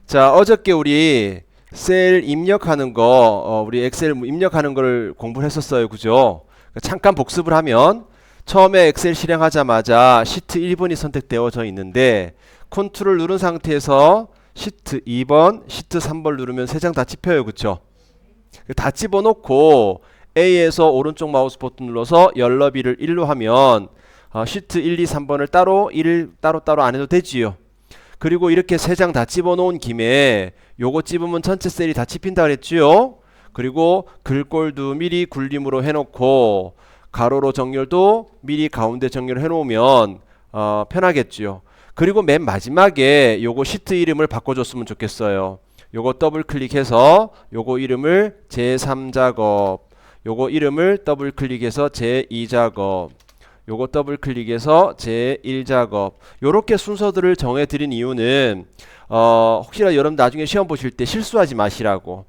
자, 어저께 우리 셀 입력하는 거, 우리 엑셀 입력하는 걸 공부를 했었어요. 그죠? 잠깐 복습을 하면 처음에 엑셀 실행하자마자 시트 1번이 선택되어져 있는데 컨트롤 누른 상태에서 시트 2번, 시트 3번 누르면 세 장 다 집혀요. 그쵸? 다 집어넣고 A에서 오른쪽 마우스 버튼 눌러서 열너비를 1로 하면 시트 1, 2, 3번을 따로 1 따로따로 안 해도 되지요. 그리고 이렇게 세 장 다 집어놓은 김에 요거 집으면 전체 셀이 다 집힌다 그랬지요. 그리고 글꼴도 미리 굴림으로 해놓고 가로로 정렬도 미리 가운데 정렬을 해놓으면 편하겠지요. 그리고 맨 마지막에 요거 시트 이름을 바꿔줬으면 좋겠어요. 요거 더블 클릭해서 요거 이름을 제3작업, 요거 이름을 더블 클릭해서 제2작업, 요거 더블 클릭해서 제1작업, 요렇게 순서들을 정해 드린 이유는 혹시나 여러분 나중에 시험 보실 때 실수하지 마시라고.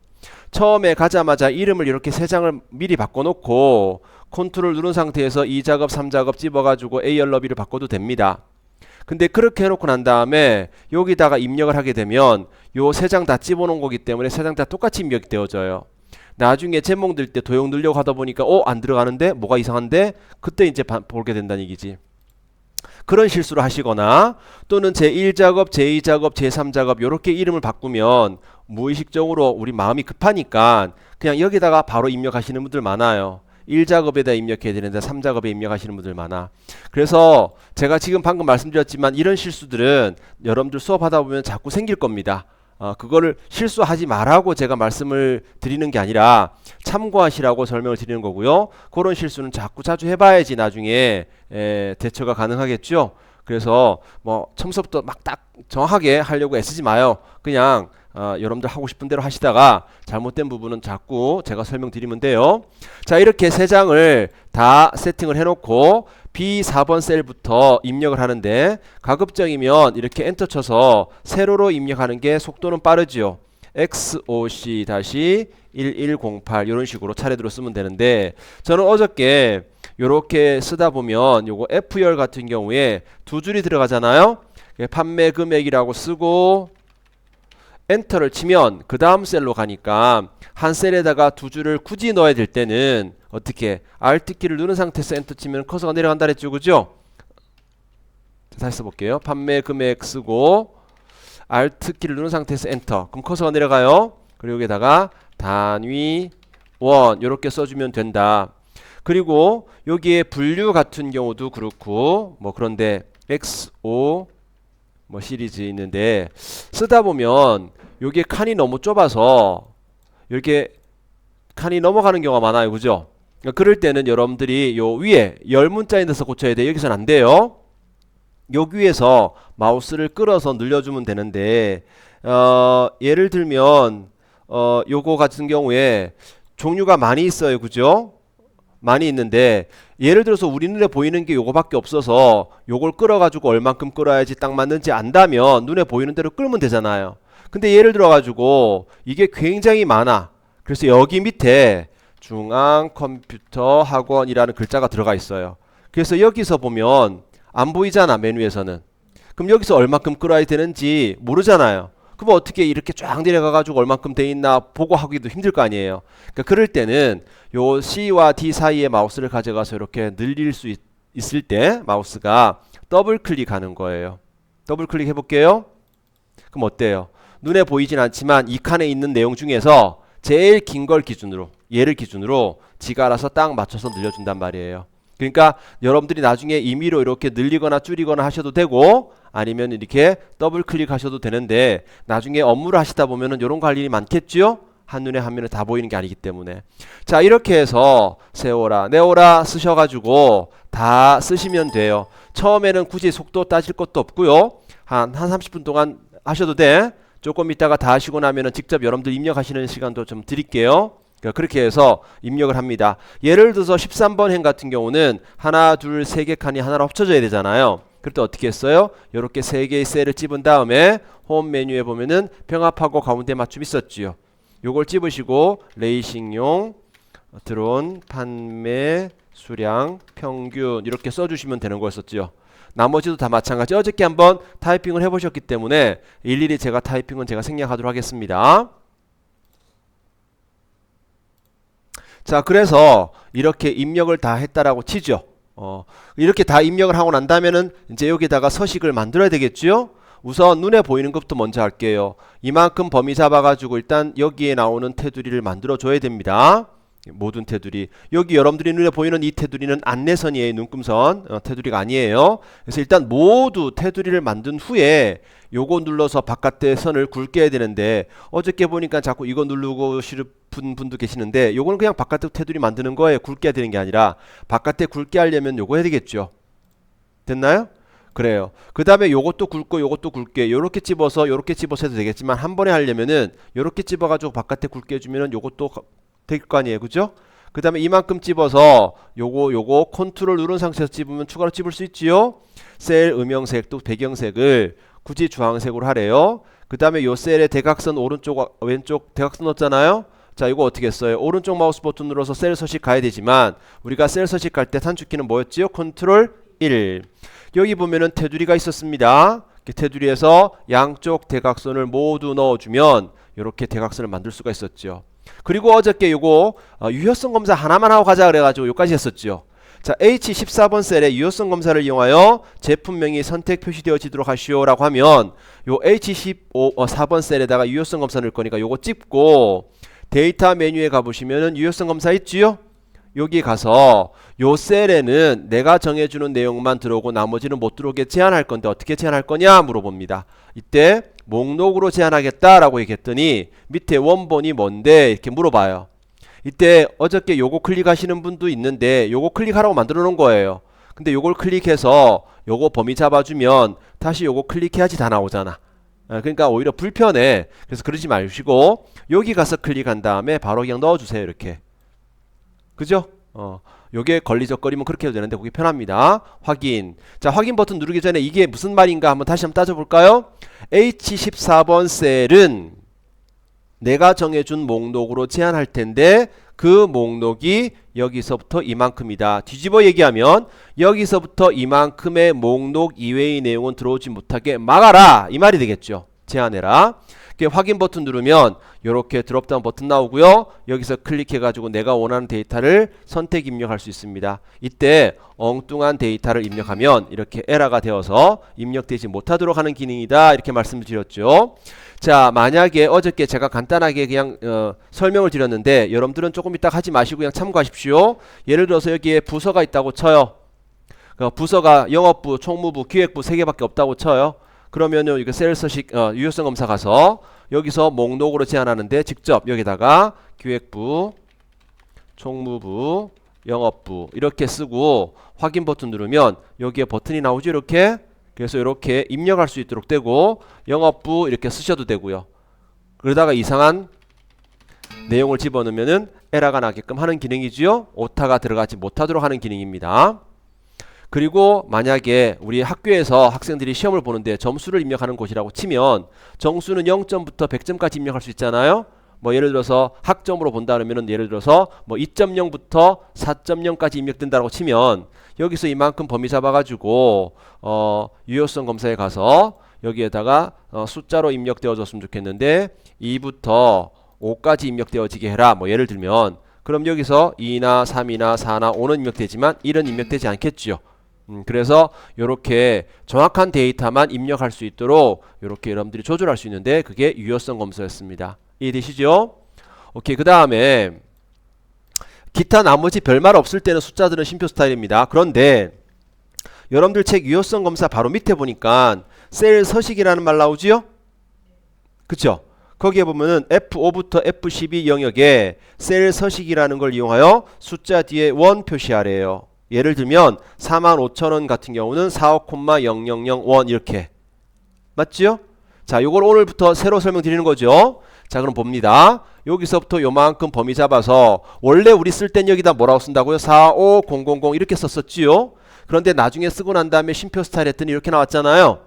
처음에 가자마자 이름을 이렇게 세 장을 미리 바꿔놓고 컨트롤 누른 상태에서 2작업 3작업 집어가지고 A열너비를 바꿔도 됩니다. 근데 그렇게 해놓고 난 다음에 여기다가 입력을 하게 되면 요 세 장 다 집어놓은 거기 때문에 세 장 다 똑같이 입력이 되어져요. 나중에 제목 들 때 도형 넣으려고 하다 보니까 안 들어가는데 뭐가 이상한데 그때 이제 보게 된다는 얘기지. 그런 실수를 하시거나 또는 제1작업, 제2작업, 제3작업 요렇게 이름을 바꾸면 무의식적으로 우리 마음이 급하니까 그냥 여기다가 바로 입력하시는 분들 많아요. 1작업에다 입력해야 되는데 3작업에 입력하시는 분들 많아. 그래서 제가 지금 방금 말씀드렸지만 이런 실수들은 여러분들 수업하다 보면 자꾸 생길 겁니다. 그거를 실수하지 말라고 제가 말씀을 드리는 게 아니라 참고하시라고 설명을 드리는 거고요. 그런 실수는 자주 해봐야지 나중에 대처가 가능하겠죠. 그래서 뭐 처음부터 막 딱 정확하게 하려고 애쓰지 마요. 그냥 여러분들 하고 싶은 대로 하시다가 잘못된 부분은 자꾸 제가 설명드리면 돼요. 자, 이렇게 세 장을 다 세팅을 해놓고 B4번 셀부터 입력을 하는데 가급적이면 이렇게 엔터 쳐서 세로로 입력하는 게 속도는 빠르지요. XOC-1108 이런 식으로 차례대로 쓰면 되는데 저는 어저께 이렇게 쓰다 보면 요거 F열 같은 경우에 두 줄이 들어가잖아요. 판매 금액이라고 쓰고 엔터를 치면 그 다음 셀로 가니까 한 셀에다가 두 줄을 굳이 넣어야 될 때는 어떻게 Alt키를 누른 상태에서 엔터 치면 커서가 내려간다 그랬죠. 그죠? 다시 써볼게요. 판매 금액 쓰고 Alt키를 누른 상태에서 엔터, 그럼 커서가 내려가요. 그리고 여기다가 단위 원 이렇게 써주면 된다. 그리고 여기에 분류 같은 경우도 그렇고 뭐 그런데 XO 뭐 시리즈 있는데 쓰다 보면 여기에 칸이 너무 좁아서 이렇게 칸이 넘어가는 경우가 많아요. 그죠? 그럴 때는 여러분들이 요 위에 열 문자에 넣어서 고쳐야 돼. 여기서는 안 돼요. 여기 위에서 마우스를 끌어서 늘려주면 되는데 예를 들면 요거 같은 경우에 종류가 많이 있어요. 그죠? 많이 있는데 예를 들어서 우리 눈에 보이는 게 요거밖에 없어서 요걸 끌어가지고 얼만큼 끌어야지 딱 맞는지 안다면 눈에 보이는 대로 끌면 되잖아요. 근데 예를 들어가지고 이게 굉장히 많아. 그래서 여기 밑에 중앙컴퓨터학원이라는 글자가 들어가 있어요. 그래서 여기서 보면 안 보이잖아, 메뉴에서는. 그럼 여기서 얼만큼 끌어야 되는지 모르잖아요. 그럼 어떻게 이렇게 쫙 내려가가지고 얼만큼 돼 있나 보고 하기도 힘들 거 아니에요. 그러니까 그럴 때는 요 C와 D 사이에 마우스를 가져가서 이렇게 늘릴 수 있을 때 마우스가 더블 클릭하는 거예요. 더블 클릭 해볼게요. 그럼 어때요? 눈에 보이진 않지만 이 칸에 있는 내용 중에서 제일 긴 걸 기준으로, 얘를 기준으로 지가 알아서 딱 맞춰서 늘려준단 말이에요. 그러니까 여러분들이 나중에 임의로 이렇게 늘리거나 줄이거나 하셔도 되고 아니면 이렇게 더블 클릭하셔도 되는데 나중에 업무를 하시다 보면은 이런 거 할 일이 많겠죠? 한눈에 화면에 다 보이는 게 아니기 때문에. 자, 이렇게 해서 세워라 내워라 쓰셔가지고 다 쓰시면 돼요. 처음에는 굳이 속도 따질 것도 없고요. 한 30분 동안 하셔도 돼. 조금 있다가 다 하시고 나면은 직접 여러분들 입력하시는 시간도 좀 드릴게요. 그렇게 해서 입력을 합니다. 예를 들어서 13번 행 같은 경우는 하나, 둘, 세 개 칸이 하나로 합쳐져야 되잖아요. 그럴 때 어떻게 했어요? 이렇게 세 개의 셀을 집은 다음에 홈 메뉴에 보면은 병합하고 가운데 맞춤 있었지요. 요걸 집으시고 레이싱용 드론 판매 수량 평균 이렇게 써주시면 되는 거였었죠. 나머지도 다 마찬가지. 어저께 한번 타이핑을 해보셨기 때문에 일일이 제가 타이핑은 제가 생략하도록 하겠습니다. 자, 그래서 이렇게 입력을 다 했다라고 치죠. 이렇게 다 입력을 하고 난다면은 이제 여기다가 서식을 만들어야 되겠죠. 우선 눈에 보이는 것부터 먼저 할게요. 이만큼 범위 잡아가지고 일단 여기에 나오는 테두리를 만들어 줘야 됩니다. 모든 테두리. 여기 여러분들이 눈에 보이는 이 테두리는 안내선이에요. 눈금선. 테두리가 아니에요. 그래서 일단 모두 테두리를 만든 후에 요거 눌러서 바깥에 선을 굵게 해야 되는데 어저께 보니까 자꾸 이거 누르고 싶은 분도 계시는데 요거는 그냥 바깥에 테두리 만드는 거에 굵게 해야 되는 게 아니라 바깥에 굵게 하려면 요거 해야 되겠죠. 됐나요? 그래요. 그 다음에 요것도 굵고 요것도 굵게 요렇게 집어서 요렇게 집어서 해도 되겠지만 한 번에 하려면은 요렇게 집어가지고 바깥에 굵게 해주면은 요것도 될 거 아니에요. 그죠? 그 다음에 이만큼 집어서 요거 컨트롤 누른 상태에서 집으면 추가로 집을 수 있지요. 셀 음영색도 배경색을 굳이 주황색으로 하래요. 그 다음에 요 셀의 대각선 오른쪽 왼쪽 대각선 넣었잖아요. 자, 이거 어떻게 했어요? 오른쪽 마우스 버튼 눌러서 셀 서식 가야 되지만 우리가 셀 서식 갈 때 단축키는 뭐였지요? 컨트롤 1. 여기 보면은 테두리가 있었습니다. 테두리에서 양쪽 대각선을 모두 넣어주면 이렇게 대각선을 만들 수가 있었죠. 그리고 어저께 요거 유효성 검사 하나만 하고 가자 그래가지고 요까지 했었죠. 자, H14번 셀에 유효성 검사를 이용하여 제품명이 선택 표시되어지도록 하시오 라고 하면 요 H14번 셀에다가 유효성 검사 넣을 거니까 요거 찍고 데이터 메뉴에 가보시면은 유효성 검사 있지요? 여기 가서 요 셀에는 내가 정해주는 내용만 들어오고 나머지는 못 들어오게 제한할 건데 어떻게 제한할 거냐 물어봅니다. 이때 목록으로 제한하겠다라고 얘기했더니 밑에 원본이 뭔데 이렇게 물어봐요. 이때 어저께 요거 클릭하시는 분도 있는데 요거 클릭하라고 만들어 놓은 거예요. 근데 요걸 클릭해서 요거 범위 잡아주면 다시 요거 클릭해야지 다 나오잖아. 그러니까 오히려 불편해. 그래서 그러지 마시고 여기 가서 클릭한 다음에 바로 그냥 넣어주세요. 이렇게. 그죠? 요게 걸리적거리면 그렇게 해도 되는데 그게 편합니다. 확인. 자, 확인 버튼 누르기 전에 이게 무슨 말인가 한번 다시 한번 따져볼까요? H14번 셀은 내가 정해준 목록으로 제한할 텐데 그 목록이 여기서부터 이만큼이다. 뒤집어 얘기하면 여기서부터 이만큼의 목록 이외의 내용은 들어오지 못하게 막아라. 이 말이 되겠죠. 제한해라. 확인 버튼 누르면 이렇게 드롭다운 버튼 나오고요. 여기서 클릭해가지고 내가 원하는 데이터를 선택 입력할 수 있습니다. 이때 엉뚱한 데이터를 입력하면 이렇게 에러가 되어서 입력되지 못하도록 하는 기능이다. 이렇게 말씀을 드렸죠. 자, 만약에 어저께 제가 간단하게 그냥 설명을 드렸는데 여러분들은 조금 이따 하지 마시고 그냥 참고하십시오. 예를 들어서 여기에 부서가 있다고 쳐요. 부서가 영업부, 총무부, 기획부 3개밖에 없다고 쳐요. 그러면은 이거 셀 서식 유효성 검사 가서 여기서 목록으로 제한하는데 직접 여기다가 기획부, 총무부, 영업부 이렇게 쓰고 확인 버튼 누르면 여기에 버튼이 나오죠. 이렇게. 그래서 이렇게 입력할 수 있도록 되고 영업부 이렇게 쓰셔도 되고요. 그러다가 이상한 내용을 집어넣으면은 에러가 나게끔 하는 기능이지요. 오타가 들어가지 못하도록 하는 기능입니다. 그리고 만약에 우리 학교에서 학생들이 시험을 보는데 점수를 입력하는 곳이라고 치면 정수는 0점부터 100점까지 입력할 수 있잖아요. 뭐 예를 들어서 학점으로 본다 그러면은 예를 들어서 뭐 2.0부터 4.0까지 입력된다고 치면 여기서 이만큼 범위 잡아가지고 유효성 검사에 가서 여기에다가 숫자로 입력되어 줬으면 좋겠는데 2부터 5까지 입력되어지게 해라. 뭐 예를 들면 그럼 여기서 2나 3이나 4나 5는 입력되지만 1은 입력되지 않겠죠. 그래서 이렇게 정확한 데이터만 입력할 수 있도록 이렇게 여러분들이 조절할 수 있는데 그게 유효성 검사였습니다. 이해되시죠? 오케이. 그 다음에 기타 나머지 별말 없을 때는 숫자들은 쉼표 스타일입니다. 그런데 여러분들 책 유효성 검사 바로 밑에 보니까 셀 서식이라는 말 나오지요? 그쵸? 거기에 보면은 F5부터 F12 영역에 셀 서식이라는 걸 이용하여 숫자 뒤에 원 표시하래요. 예를 들면 45,000원 같은 경우는 45,0001 이렇게 맞지요? 자, 요걸 오늘부터 새로 설명드리는 거죠. 자, 그럼 봅니다. 여기서부터 요만큼 범위 잡아서 원래 우리 쓸 땐 여기다 뭐라고 쓴다고요? 45000 이렇게 썼었지요. 그런데 나중에 쓰고 난 다음에 쉼표 스타일 했더니 이렇게 나왔잖아요.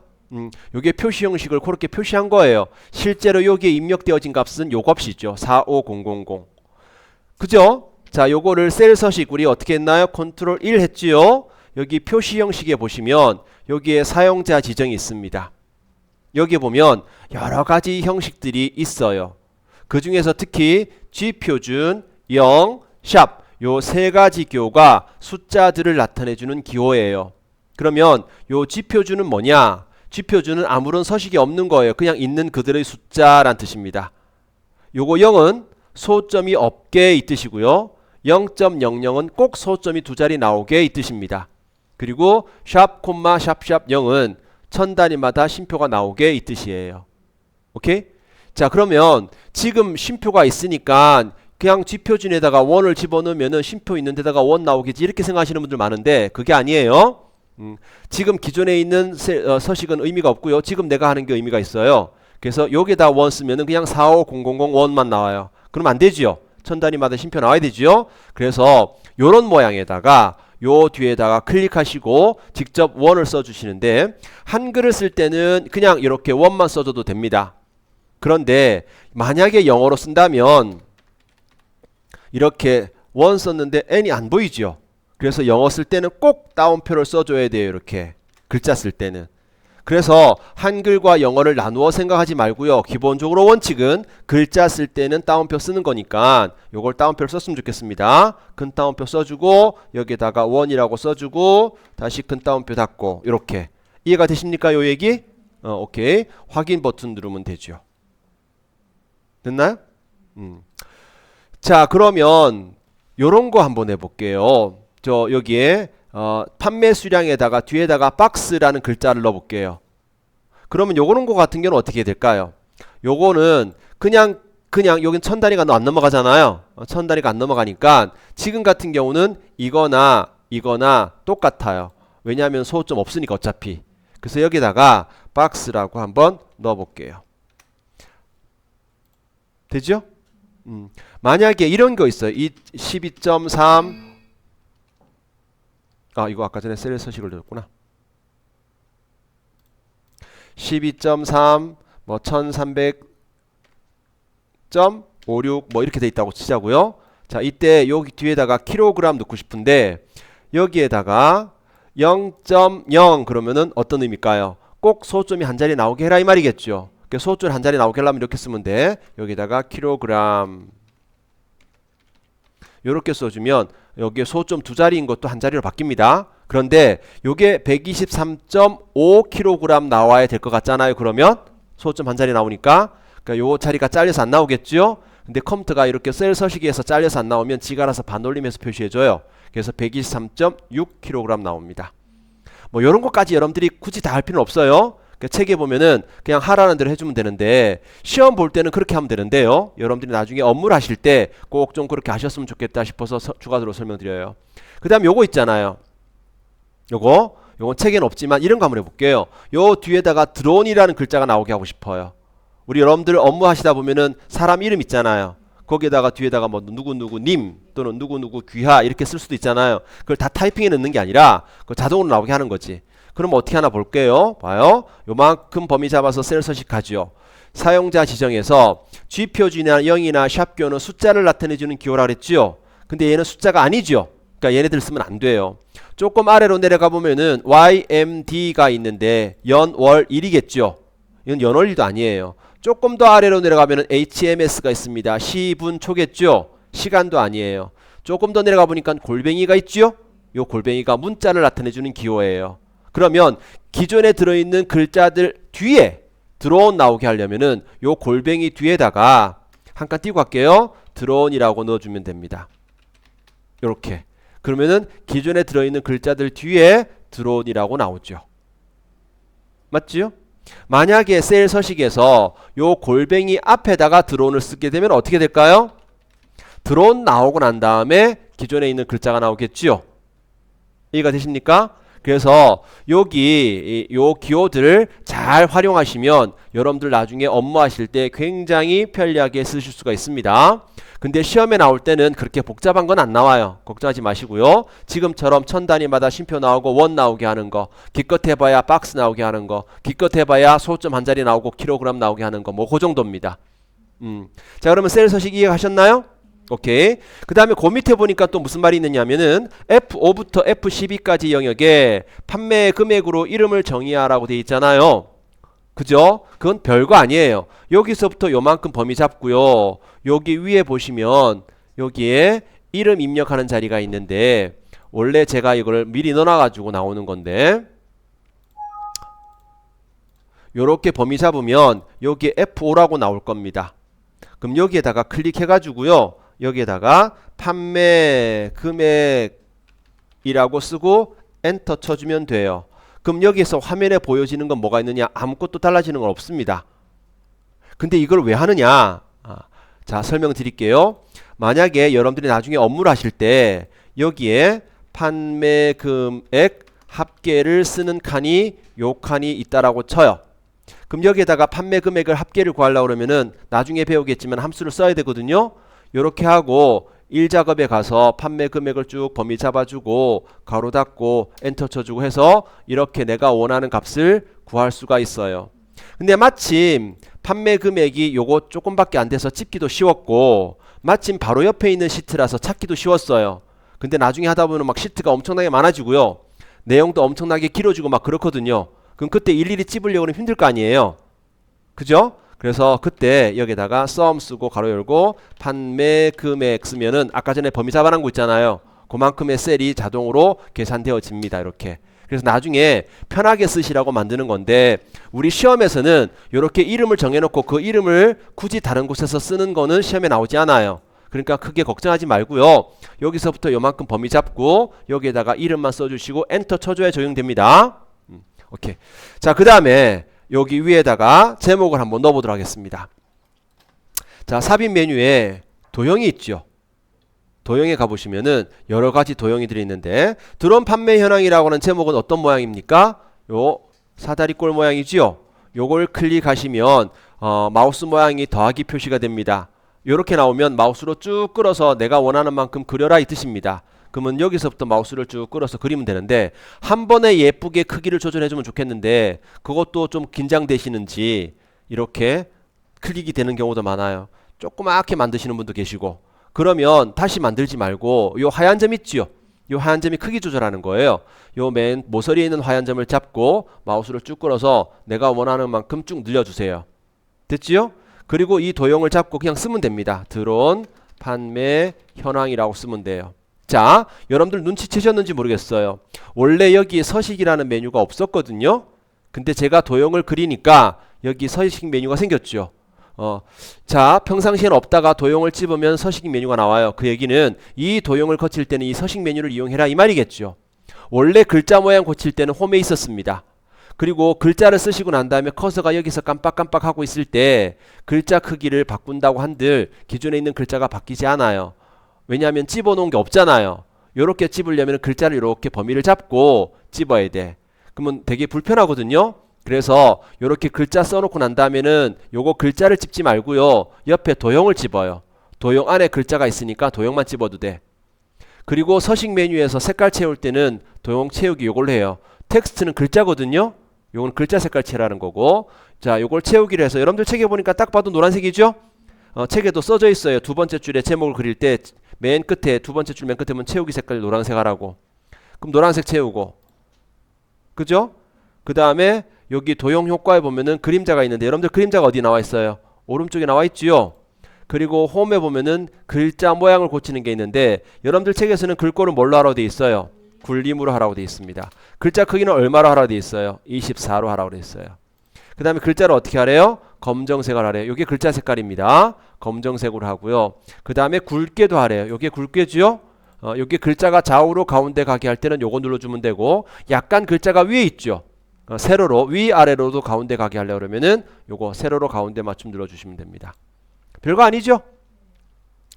요게 표시 형식을 그렇게 표시한 거예요. 실제로 여기에 입력되어진 값은 요 값이죠. 45000. 그죠? 자, 요거를 셀 서식 우리 어떻게 했나요? 컨트롤 1 했지요. 여기 표시 형식에 보시면 여기에 사용자 지정이 있습니다. 여기 보면 여러 가지 형식들이 있어요. 그 중에서 특히 G표준, 영, 샵 요 세 가지 기호가 숫자들을 나타내주는 기호예요. 그러면 요 G표준은 뭐냐? G표준은 아무런 서식이 없는 거예요. 그냥 있는 그들의 숫자란 뜻입니다. 요거 0은 소점이 없게 이 뜻이고요. 0.00은 꼭 소점이 두 자리 나오게 이 뜻입니다. 그리고 샵, 콤마, 샵샵 0은 천 단위마다 쉼표가 나오게 이 뜻이에요. 오케이? 자, 그러면 지금 쉼표가 있으니까 그냥 G표준에다가 원을 집어넣으면은 쉼표 있는 데다가 원 나오겠지 이렇게 생각하시는 분들 많은데 그게 아니에요. 지금 기존에 있는 서식은 의미가 없고요. 지금 내가 하는 게 의미가 있어요. 그래서 여기다 원 쓰면은 그냥 45000 원만 나와요. 그럼 안 되지요. 천 단위마다 쉼표 나와야 되지요. 그래서 요런 모양에다가 요 뒤에다가 클릭하시고 직접 원을 써주시는데 한글을 쓸 때는 그냥 이렇게 원만 써줘도 됩니다. 그런데 만약에 영어로 쓴다면 이렇게 원 썼는데 n이 안 보이죠. 그래서 영어 쓸 때는 꼭 따옴표를 써줘야 돼요. 이렇게 글자 쓸 때는. 그래서 한글과 영어를 나누어 생각하지 말고요. 기본적으로 원칙은 글자 쓸 때는 따옴표 쓰는 거니까 요걸 따옴표를 썼으면 좋겠습니다. 큰 따옴표 써주고 여기다가 원이라고 써주고 다시 큰 따옴표 닫고 이렇게. 이해가 되십니까? 요 얘기? 오케이. 확인 버튼 누르면 되죠. 됐나요? 자, 그러면 요런 거 한번 해볼게요. 저 여기에 판매 수량에다가 뒤에다가 박스라는 글자를 넣어볼게요. 그러면 요거는 거 같은 경우는 어떻게 될까요? 요거는 그냥 여긴 천 단위가 안 넘어가잖아요. 천 단위가 안 넘어가니까 지금 같은 경우는 이거나 똑같아요. 왜냐하면 소호점 없으니까 어차피. 그래서 여기다가 박스라고 한번 넣어볼게요. 되죠? 만약에 이런 거 있어요. 이 12.3 이거 아까 전에 셀 서식을 넣었구나. 12.3 뭐 1300.56 뭐 이렇게 돼 있다고 치자고요. 자, 이때 여기 뒤에다가 킬로그램 넣고 싶은데 여기에다가 0.0 그러면은 어떤 의미일까요? 꼭 소점이 한 자리 나오게 해라 이 말이겠죠. 소점이 한 자리 나오게 하려면 이렇게 쓰면 돼. 여기다가 킬로그램 이렇게 써주면 여기에 소점 두 자리인 것도 한 자리로 바뀝니다. 그런데 요게 123.5kg 나와야 될 것 같잖아요. 그러면 소점 한 자리 나오니까 그러니까 요 자리가 잘려서 안 나오겠죠. 근데 컴퓨터가 이렇게 셀 서식에서 잘려서 안 나오면 지가 알아서 반올림해서 표시해줘요. 그래서 123.6kg 나옵니다. 뭐 요런 것까지 여러분들이 굳이 다 할 필요는 없어요. 책에 보면은 그냥 하라는 대로 해주면 되는데 시험 볼 때는 그렇게 하면 되는데요. 여러분들이 나중에 업무를 하실 때 꼭 좀 그렇게 하셨으면 좋겠다 싶어서 추가적으로 설명드려요. 그 다음 요거 있잖아요. 요건 책에는 없지만 이런 거 한번 해볼게요. 요 뒤에다가 드론이라는 글자가 나오게 하고 싶어요. 우리 여러분들 업무 하시다 보면은 사람 이름 있잖아요. 거기에다가 뒤에다가 뭐 누구누구님 또는 누구누구 귀하 이렇게 쓸 수도 있잖아요. 그걸 다 타이핑해 넣는 게 아니라 그걸 자동으로 나오게 하는 거지. 그럼 어떻게 하나 볼게요. 봐요. 요만큼 범위 잡아서 셀 서식하죠. 사용자 지정에서 G표준이나 0이나 샵교는 숫자를 나타내주는 기호라 그랬죠. 근데 얘는 숫자가 아니죠. 그러니까 얘네들 쓰면 안 돼요. 조금 아래로 내려가 보면은 YMD가 있는데 연, 월, 일이겠죠. 이건 연월일도 아니에요. 조금 더 아래로 내려가면은 HMS가 있습니다. 시, 분, 초겠죠. 시간도 아니에요. 조금 더 내려가 보니까 골뱅이가 있죠. 요 골뱅이가 문자를 나타내주는 기호예요. 그러면 기존에 들어있는 글자들 뒤에 드론 나오게 하려면은 요 골뱅이 뒤에다가 한 칸 띄고 갈게요. 드론이라고 넣어주면 됩니다. 요렇게. 그러면은 기존에 들어있는 글자들 뒤에 드론이라고 나오죠. 맞지요? 만약에 셀 서식에서 요 골뱅이 앞에다가 드론을 쓰게 되면 어떻게 될까요? 드론 나오고 난 다음에 기존에 있는 글자가 나오겠지요. 이해가 되십니까? 그래서 여기 요 기호들을 잘 활용하시면 여러분들 나중에 업무하실 때 굉장히 편리하게 쓰실 수가 있습니다. 근데 시험에 나올 때는 그렇게 복잡한 건 안 나와요. 걱정하지 마시고요. 지금처럼 천 단위마다 쉼표 나오고 원 나오게 하는 거, 기껏 해봐야 박스 나오게 하는 거, 기껏 해봐야 소점 한 자리 나오고 킬로그램 나오게 하는 거, 뭐 그 정도입니다. 자, 그러면 셀 서식 이해하셨나요? 오케이. 그 다음에 그 밑에 보니까 또 무슨 말이 있느냐면은 F5부터 F12까지 영역에 판매 금액으로 이름을 정의하라고 돼 있잖아요. 그죠? 그건 별거 아니에요. 여기서부터 요만큼 범위 잡고요. 여기 위에 보시면 여기에 이름 입력하는 자리가 있는데 원래 제가 이걸 미리 넣어놔가지고 나오는 건데 요렇게 범위 잡으면 여기에 F5라고 나올 겁니다. 그럼 여기에다가 클릭해가지고요. 여기에다가 판매 금액이라고 쓰고 엔터 쳐주면 돼요. 그럼 여기에서 화면에 보여지는 건 뭐가 있느냐? 아무것도 달라지는 건 없습니다. 근데 이걸 왜 하느냐? 자, 설명드릴게요. 만약에 여러분들이 나중에 업무를 하실 때 여기에 판매 금액 합계를 쓰는 칸이 요 칸이 있다라고 쳐요. 그럼 여기에다가 판매 금액을 합계를 구하려고 그러면은 나중에 배우겠지만 함수를 써야 되거든요. 요렇게 하고 1작업에 가서 판매 금액을 쭉 범위 잡아주고 가로 닫고 엔터 쳐주고 해서 이렇게 내가 원하는 값을 구할 수가 있어요. 근데 마침 판매 금액이 요거 조금밖에 안 돼서 찝기도 쉬웠고 마침 바로 옆에 있는 시트라서 찾기도 쉬웠어요. 근데 나중에 하다 보면 막 시트가 엄청나게 많아지고요. 내용도 엄청나게 길어지고 막 그렇거든요. 그럼 그때 일일이 찝으려고 하면 힘들 거 아니에요. 그죠? 그래서 그때 여기다가 sum 쓰고 가로 열고 판매 금액 쓰면은 아까 전에 범위 잡아놓은 거 있잖아요. 그만큼의 셀이 자동으로 계산되어집니다. 이렇게. 그래서 나중에 편하게 쓰시라고 만드는 건데 우리 시험에서는 이렇게 이름을 정해놓고 그 이름을 굳이 다른 곳에서 쓰는 거는 시험에 나오지 않아요. 그러니까 크게 걱정하지 말고요. 여기서부터 요만큼 범위 잡고 여기에다가 이름만 써주시고 엔터 쳐줘야 적용됩니다. 오케이. 자, 그 다음에 여기 위에다가 제목을 한번 넣어보도록 하겠습니다. 자, 삽입 메뉴에 도형이 있죠. 도형에 가보시면은 여러 가지 도형이들이 있는데 드론 판매 현황이라고 하는 제목은 어떤 모양입니까? 요 사다리꼴 모양이지요. 요걸 클릭하시면 마우스 모양이 더하기 표시가 됩니다. 요렇게 나오면 마우스로 쭉 끌어서 내가 원하는 만큼 그려라 이 뜻입니다. 그러면 여기서부터 마우스를 쭉 끌어서 그리면 되는데 한 번에 예쁘게 크기를 조절해주면 좋겠는데 그것도 좀 긴장되시는지 이렇게 클릭이 되는 경우도 많아요. 조그맣게 만드시는 분도 계시고 그러면 다시 만들지 말고 요 하얀 점 있지요. 요 하얀 점이 크기 조절하는 거예요. 요 맨 모서리에 있는 하얀 점을 잡고 마우스를 쭉 끌어서 내가 원하는 만큼 쭉 늘려주세요. 됐지요? 그리고 이 도형을 잡고 그냥 쓰면 됩니다. 드론 판매 현황이라고 쓰면 돼요. 자, 여러분들 눈치채셨는지 모르겠어요. 원래 여기에 서식이라는 메뉴가 없었거든요. 근데 제가 도형을 그리니까 여기 서식 메뉴가 생겼죠. 자, 평상시에는 없다가 도형을 찝으면 서식 메뉴가 나와요. 그 얘기는 이 도형을 거칠 때는 이 서식 메뉴를 이용해라 이 말이겠죠. 원래 글자 모양 고칠 때는 홈에 있었습니다. 그리고 글자를 쓰시고 난 다음에 커서가 여기서 깜빡깜빡 하고 있을 때 글자 크기를 바꾼다고 한들 기존에 있는 글자가 바뀌지 않아요. 왜냐하면 찝어놓은 게 없잖아요. 요렇게 찝으려면 글자를 이렇게 범위를 잡고 찝어야 돼. 그러면 되게 불편하거든요. 그래서 요렇게 글자 써놓고 난 다음에는 요거 글자를 찝지 말고요. 옆에 도형을 찝어요. 도형 안에 글자가 있으니까 도형만 찝어도 돼. 그리고 서식 메뉴에서 색깔 채울 때는 도형 채우기 요걸로 해요. 텍스트는 글자거든요. 요건 글자 색깔 칠하는 거고 자 요걸 채우기로 해서 여러분들 책에 보니까 딱 봐도 노란색이죠? 책에도 써져 있어요. 두 번째 줄에 제목을 그릴 때 맨 끝에 두 번째 줄 맨 끝에 보면 채우기 색깔 노란색 하라고. 그럼 노란색 채우고 그죠? 그 다음에 여기 도형 효과에 보면은 그림자가 있는데 여러분들 그림자가 어디 나와 있어요? 오른쪽에 나와 있지요? 그리고 홈에 보면은 글자 모양을 고치는 게 있는데 여러분들 책에서는 글꼴을 뭘로 하라고 돼 있어요? 굴림으로 하라고 돼 있습니다. 글자 크기는 얼마로 하라고 돼 있어요? 24로 하라고 돼 있어요. 그 다음에 글자를 어떻게 하래요? 검정색을 하래요. 이게 글자 색깔입니다. 검정색으로 하고요. 그 다음에 굵게도 하래요. 이게 굵게지요? 여기 글자가 좌우로 가운데 가게 할 때는 요거 눌러주면 되고 약간 글자가 위에 있죠. 세로로 위아래로도 가운데 가게 하려고 그러면은 요거 세로로 가운데 맞춤 눌러주시면 됩니다. 별거 아니죠?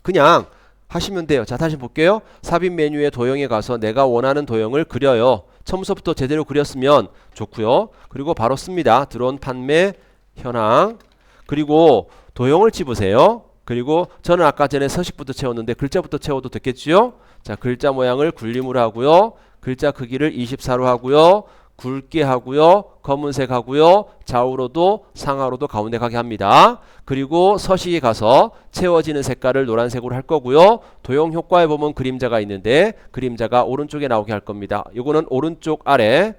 그냥 하시면 돼요. 자, 다시 볼게요. 삽입 메뉴의 도형에 가서 내가 원하는 도형을 그려요. 처음부터 제대로 그렸으면 좋고요. 그리고 바로 씁니다. 드론 판매 현황. 그리고 도형을 찝으세요. 그리고 저는 아까 전에 서식부터 채웠는데 글자부터 채워도 됐겠지요? 자, 글자 모양을 굴림으로 하고요. 글자 크기를 24로 하고요. 굵게 하고요. 검은색 하고요. 좌우로도 상하로도 가운데 가게 합니다. 그리고 서식에 가서 채워지는 색깔을 노란색으로 할 거고요. 도형 효과에 보면 그림자가 있는데 그림자가 오른쪽에 나오게 할 겁니다. 요거는 오른쪽 아래,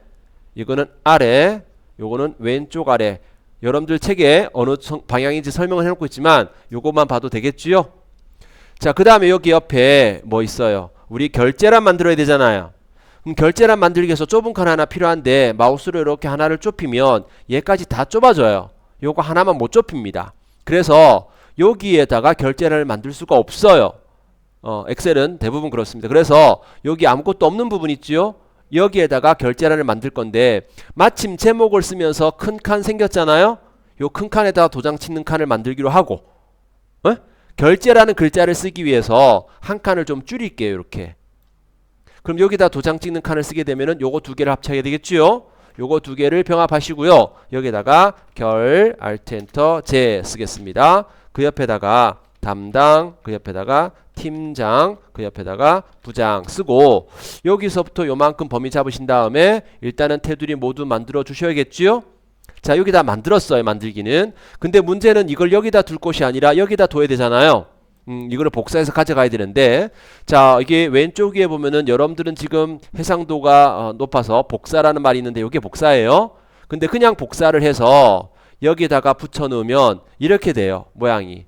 이거는 아래, 요거는 왼쪽 아래. 여러분들 책에 어느 방향인지 설명을 해놓고 있지만 요것만 봐도 되겠지요? 자, 그 다음에 여기 옆에 뭐 있어요? 우리 결제란 만들어야 되잖아요. 그럼 결제란 만들기 위해서 좁은 칸 하나 필요한데 마우스로 이렇게 하나를 좁히면 얘까지 다 좁아져요. 요거 하나만 못 좁힙니다. 그래서 여기에다가 결제란을 만들 수가 없어요. 엑셀은 대부분 그렇습니다. 그래서 여기 아무것도 없는 부분 있지요? 여기에다가 결제란을 만들 건데 마침 제목을 쓰면서 큰 칸 생겼잖아요. 요 큰 칸에다가 도장 찍는 칸을 만들기로 하고 결제라는 글자를 쓰기 위해서 한 칸을 좀 줄일게요. 이렇게. 그럼 여기다 도장 찍는 칸을 쓰게 되면은 요거 두 개를 합쳐야 되겠지요. 요거 두 개를 병합하시고요. 여기다가 결 알트 엔터 제 쓰겠습니다. 그 옆에다가 담당, 그 옆에다가 팀장, 그 옆에다가 부장 쓰고 여기서부터 요만큼 범위 잡으신 다음에 일단은 테두리 모두 만들어 주셔야겠지요. 자, 여기다 만들었어요. 만들기는. 근데 문제는 이걸 여기다 둘 곳이 아니라 여기다 둬야 되잖아요. 이거를 복사해서 가져가야 되는데 자, 이게 왼쪽 위에 보면은 여러분들은 지금 해상도가 높아서 복사라는 말이 있는데 이게 복사예요. 근데 그냥 복사를 해서 여기다가 붙여 넣으면 이렇게 돼요. 모양이.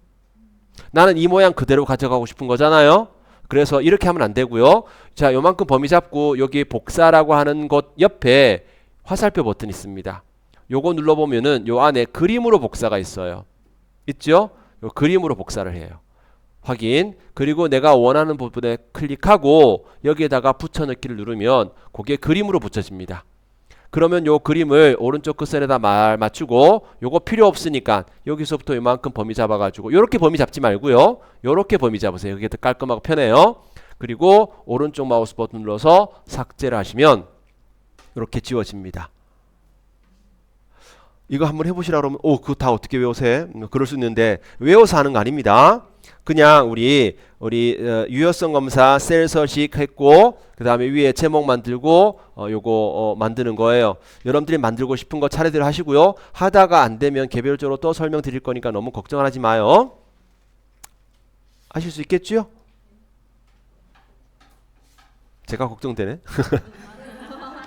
나는 이 모양 그대로 가져가고 싶은 거잖아요. 그래서 이렇게 하면 안 되고요. 자, 요만큼 범위 잡고 여기 복사라고 하는 곳 옆에 화살표 버튼 있습니다. 요거 눌러보면은 요 안에 그림으로 복사가 있어요. 있죠? 요 그림으로 복사를 해요. 확인. 그리고 내가 원하는 부분에 클릭하고 여기에다가 붙여넣기를 누르면 그게 그림으로 붙여집니다. 그러면 요 그림을 오른쪽 끝선에다 맞추고 요거 필요 없으니까 여기서부터 요만큼 범위 잡아가지고 요렇게 범위 잡지 말고요. 요렇게 범위 잡으세요. 그게 더 깔끔하고 편해요. 그리고 오른쪽 마우스 버튼 눌러서 삭제를 하시면 이렇게 지워집니다. 이거 한번 해보시라 그러면 그거 다 어떻게 외우세요? 그럴 수 있는데 외워서 하는 거 아닙니다. 그냥 우리 유효성 검사 셀 서식했고 그 다음에 위에 제목 만들고 요거 만드는 거예요. 여러분들이 만들고 싶은 거 차례대로 하시고요. 하다가 안 되면 개별적으로 또 설명드릴 거니까 너무 걱정하지 마요. 하실 수 있겠지요? 제가 걱정되네.